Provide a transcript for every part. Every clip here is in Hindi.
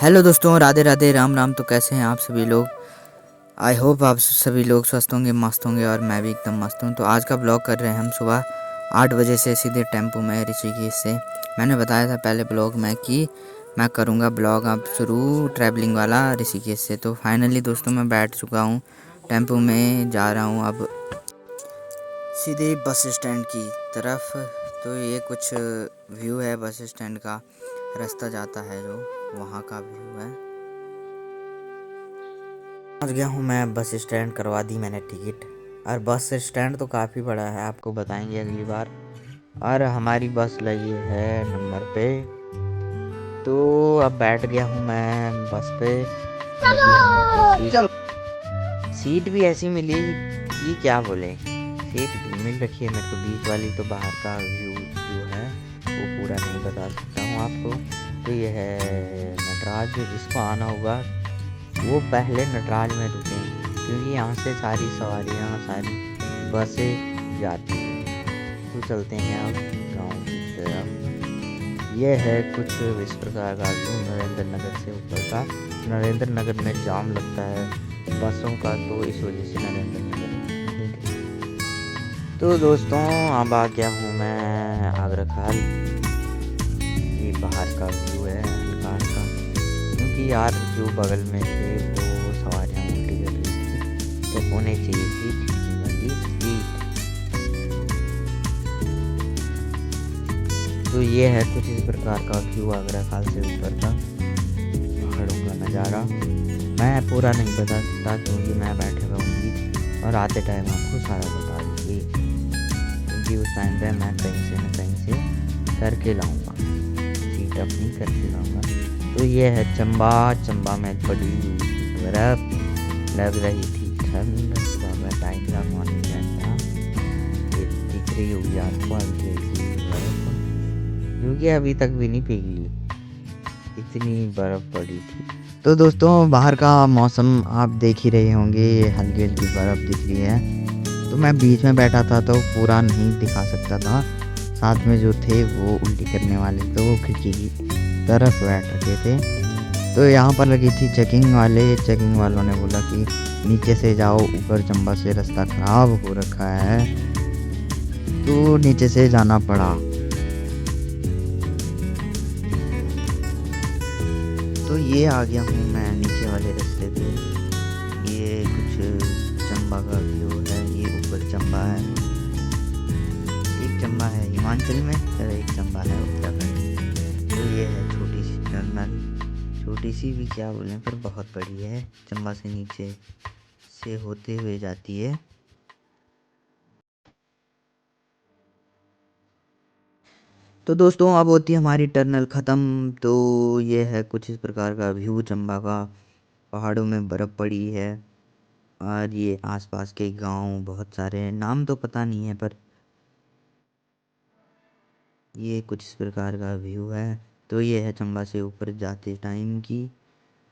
हेलो दोस्तों, राधे राधे, राम राम। तो कैसे हैं आप सभी लोग? आई होप आप सभी लोग स्वस्थ होंगे, मस्त होंगे और मैं भी एकदम मस्त हूँ। तो आज का ब्लॉग कर रहे हैं हम सुबह 8 बजे से सीधे टेम्पो में ऋषिकेश से। मैंने बताया था पहले ब्लॉग में कि मैं करूँगा ब्लॉग अब शुरू ट्रैवलिंग वाला ऋषिकेश से। तो फाइनली दोस्तों मैं बैठ चुका हूँ, टेम्पो में जा रहा हूँ अब सीधे बस स्टैंड की तरफ। तो ये कुछ व्यू है बस स्टैंड का, रास्ता जाता है जो वहाँ का व्यू है। पहुंच गया हूँ मैं बस स्टैंड, करवा दी मैंने टिकट। और बस स्टैंड तो काफ़ी बड़ा है, आपको बताएंगे अगली बार। और हमारी बस लगी है नंबर पे। तो अब बैठ गया हूँ मैं बस पे। सीट भी ऐसी मिली कि क्या बोले, सीट मिल रखी है मेरे को बीच वाली। तो बाहर का व्यू जो है वो पूरा नहीं बता सकता हूँ आपको। तो ये है नटराज, जिसको आना होगा वो पहले नटराज में रुके, क्योंकि यहाँ से सारी सवारियाँ, सारी बसें जाती हैं। तो चलते हैं अब गाँव की तरफ। ये है कुछ इस प्रकार का व्यू नरेंद्र नगर से ऊपर का। नरेंद्र नगर में जाम लगता है बसों का, तो इस वजह से नरेंद्र नगर नहीं गए। तो दोस्तों अब आ गया हूँ मैं आगरा खाल। ये बाहर का व्यू है कार का, क्योंकि यार जो बगल में थे वो सवारियाँ उल्टी कर रही थी, तो होने चाहिए थी खिड़की वाली सीट। तो ये है कुछ इस प्रकार का व्यू आगरा खाल से ऊपर का पहाड़ों का नज़ारा। मैं पूरा नहीं बता सकता क्योंकि मैं बैठे रहूँगी और आते टाइम आपको सारा बता दूँगी, क्योंकि उस टाइम पे मैं कहीं से न कहीं से करके लाऊँगा, सीट अपनी करके लाऊँगा। तो ये है चंबा। चंबा में पड़ी हुई थी बर्फ, लग रही थी ठंड। सुबह में टाइम था, मॉर्निंग टाइम था। ये दिख रही होगी आपको हल्की हल्की बर्फ, क्योंकि अभी तक भी नहीं पिघली, इतनी बर्फ पड़ी थी। तो दोस्तों बाहर का मौसम आप देख ही रहे होंगे, ये हल्की हल्की बर्फ दिख रही है। तो मैं बीच में बैठा था तो पूरा नहीं दिखा सकता था, साथ में जो थे वो उल्टी करने वाले तो वो खिड़की की तरफ बैठ रखे थे। तो यहाँ पर लगी थी चेकिंग वाले। चेकिंग वालों ने बोला कि नीचे से जाओ, ऊपर चंबा से रास्ता खराब हो रखा है, तो नीचे से जाना पड़ा। तो ये आ गया हूँ मैं नीचे वाले रास्ते पे। ये कुछ चंबा का व्यू है। ये ऊपर चंबा है, एक चंबा है हिमाचल में और एक चंबा है उत्तराखंड। तो ये है छोटी सी टनल, छोटी सी भी क्या बोलें पर बहुत बड़ी है, चंबा से नीचे से होते हुए जाती है। तो दोस्तों अब होती है हमारी टनल ख़त्म। तो ये है कुछ इस प्रकार का व्यू चंबा का, पहाड़ों में बर्फ़ पड़ी है और ये आसपास के गांव बहुत सारे हैं, नाम तो पता नहीं है, पर ये कुछ इस प्रकार का व्यू है। तो ये है चंबा से ऊपर जाते टाइम की,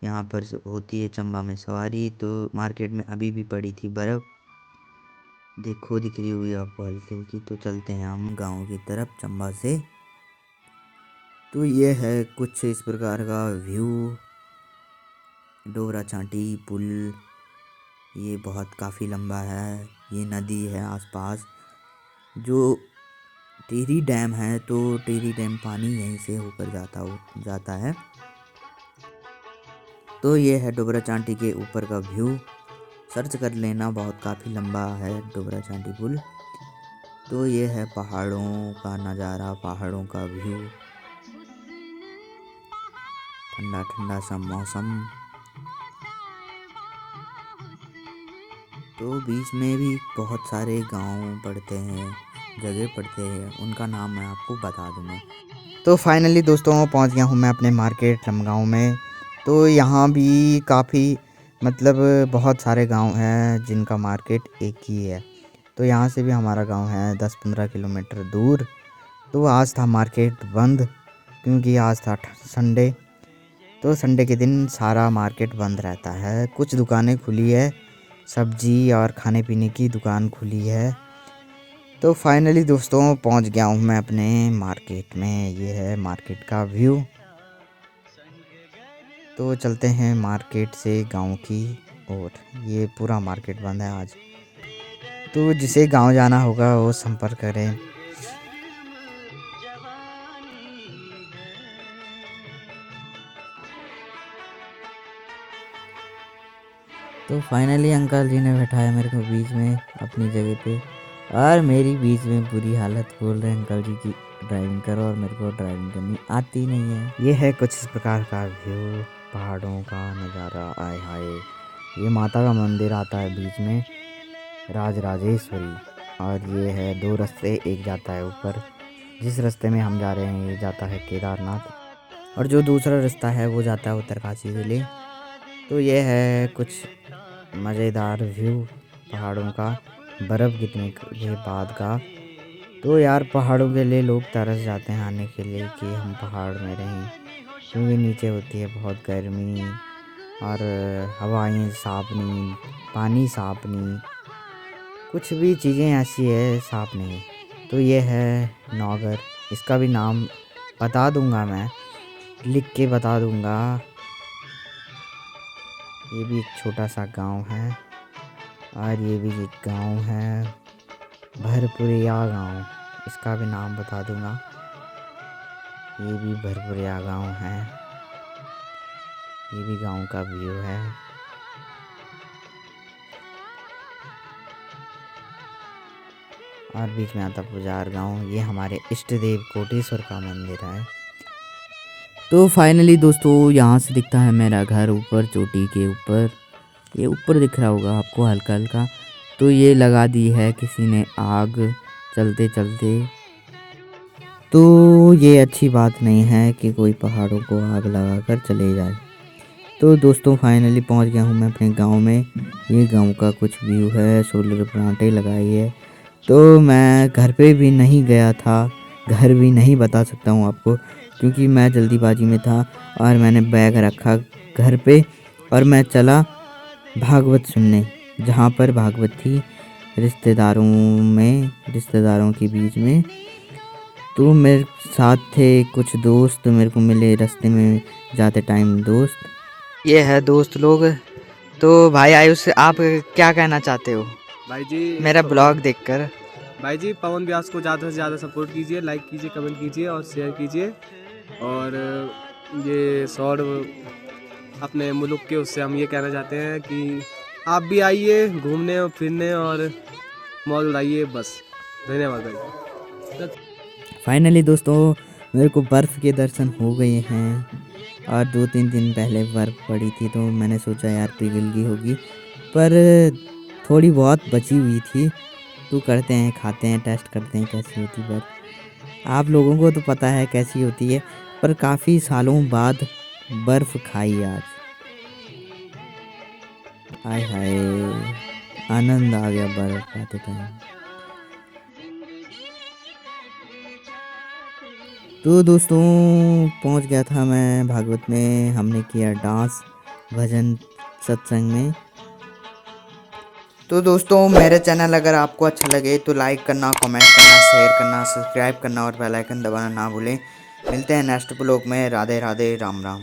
यहाँ पर होती है चंबा में सवारी। तो मार्केट में अभी भी पड़ी थी बर्फ़, देखो दिख रही हुई आपको हल्की हल्की। तो चलते हैं हम गांव की तरफ चंबा से। तो ये है कुछ इस प्रकार का व्यू, डोबरा चांटी पुल। ये बहुत काफ़ी लंबा है, ये नदी है आसपास। जो टिहरी डैम है, तो टिहरी डैम पानी यहीं से होकर जाता है। तो ये है डोबरा चांटी के ऊपर का व्यू, सर्च कर लेना, बहुत काफ़ी लंबा है डोबरा चांटी पुल। तो ये है पहाड़ों का नज़ारा, पहाड़ों का व्यू, ठंडा ठंडा सा मौसम। तो बीच में भी बहुत सारे गांव पड़ते हैं, जगह पड़ते हैं, उनका नाम मैं आपको बता दूँगा। तो फाइनली दोस्तों पहुंच गया हूं मैं अपने मार्केट रमगांव में। तो यहाँ भी काफ़ी मतलब बहुत सारे गांव हैं जिनका मार्केट एक ही है। तो यहाँ से भी हमारा गांव है 10-15 किलोमीटर दूर। तो आज था मार्केट बंद, क्योंकि आज था संडे। तो संडे के दिन सारा मार्केट बंद रहता है, कुछ दुकानें खुली है, सब्जी और खाने पीने की दुकान खुली है। तो फाइनली दोस्तों पहुंच गया हूं मैं अपने मार्केट में। ये है मार्केट का व्यू। तो चलते हैं मार्केट से गांव की ओर। ये पूरा मार्केट बंद है आज, तो जिसे गांव जाना होगा वो संपर्क करें। तो फाइनली अंकल जी ने बैठाया मेरे को बीच में अपनी जगह पे, और मेरी बीच में बुरी हालत बोल रहे हैं अंकल जी की ड्राइविंग करो, और मेरे को ड्राइविंग करनी आती नहीं है। ये है कुछ इस प्रकार का व्यू, पहाड़ों का नज़ारा। आय हाय, ये माता का मंदिर आता है बीच में, राजराजेश्वरी। और ये है 2 रास्ते, एक जाता है ऊपर, जिस रास्ते में हम जा रहे हैं ये जाता है केदारनाथ, और जो दूसरा रास्ता है वो जाता है उत्तरकाशी के लिए। तो ये है कुछ मज़ेदार व्यू पहाड़ों का, बर्फ़ गिरने के बाद का। तो यार पहाड़ों के लिए लोग तरस जाते हैं आने के लिए कि हम पहाड़ में रहें, क्योंकि नीचे होती है बहुत गर्मी, और हवाएं साफ नहीं, पानी साफ नहीं, कुछ भी चीज़ें ऐसी है साफ नहीं। तो ये है नौगर, इसका भी नाम बता दूंगा, मैं लिख के बता दूंगा। ये भी एक छोटा सा गांव है, और ये भी एक गांव है भरपुरिया गांव, इसका भी नाम बता दूंगा। ये भी भरपुरिया गांव है, ये भी गांव का व्यू है। और बीच में आता पुजार गांव, ये हमारे इष्ट देव कोटेश्वर का मंदिर है। तो फाइनली दोस्तों यहाँ से दिखता है मेरा घर ऊपर चोटी के ऊपर, ये ऊपर दिख रहा होगा आपको हल्का हल्का। तो ये लगा दी है किसी ने आग चलते चलते, तो ये अच्छी बात नहीं है कि कोई पहाड़ों को आग लगा कर चले जाए। तो दोस्तों फाइनली पहुंच गया हूं मैं अपने गांव में। ये गांव का कुछ व्यू है, सोलर प्लांटें लगाई है। तो मैं घर पे भी नहीं गया था, घर भी नहीं बता सकता हूं आपको, क्योंकि मैं जल्दीबाजी में था और मैंने बैग रखा घर पे, और मैं चला भागवत सुनने, जहाँ पर भागवत थी रिश्तेदारों में, रिश्तेदारों के बीच में। तो मेरे साथ थे कुछ दोस्त, मेरे को मिले रास्ते में जाते टाइम दोस्त। ये है दोस्त लोग। तो भाई आयुष, आप क्या कहना चाहते हो भाई जी मेरा ब्लॉग देखकर? भाई जी पवन व्यास को ज़्यादा से ज़्यादा सपोर्ट कीजिए, लाइक कीजिए, कमेंट कीजिए और शेयर कीजिए। और ये शॉर्ट अपने मुल्क के उससे हम ये कहना चाहते हैं कि आप भी आइए घूमने और फिरने और मौज उड़ाइए बस। धन्यवाद भाई। फाइनली दोस्तों मेरे को बर्फ़ के दर्शन हो गए हैं, और 2-3 दिन पहले बर्फ़ पड़ी थी, तो मैंने सोचा यार पिघल गई होगी, पर थोड़ी बहुत बची हुई थी। तो करते हैं, खाते हैं, टेस्ट करते हैं कैसी होती बर्फ़। आप लोगों को तो पता है कैसी होती है, पर काफ़ी सालों बाद बर्फ़ खाई आज। आय हाय, आनंद आ गया बर्फ़ खाते टाइम। तो दोस्तों पहुंच गया था मैं भागवत में, हमने किया डांस भजन सत्संग में। तो दोस्तों मेरे चैनल अगर आपको अच्छा लगे तो लाइक करना, कमेंट करना, शेयर करना, सब्सक्राइब करना और बेल आइकन दबाना ना भूलें। मिलते हैं नेक्स्ट ब्लॉग में। राधे राधे, राम राम।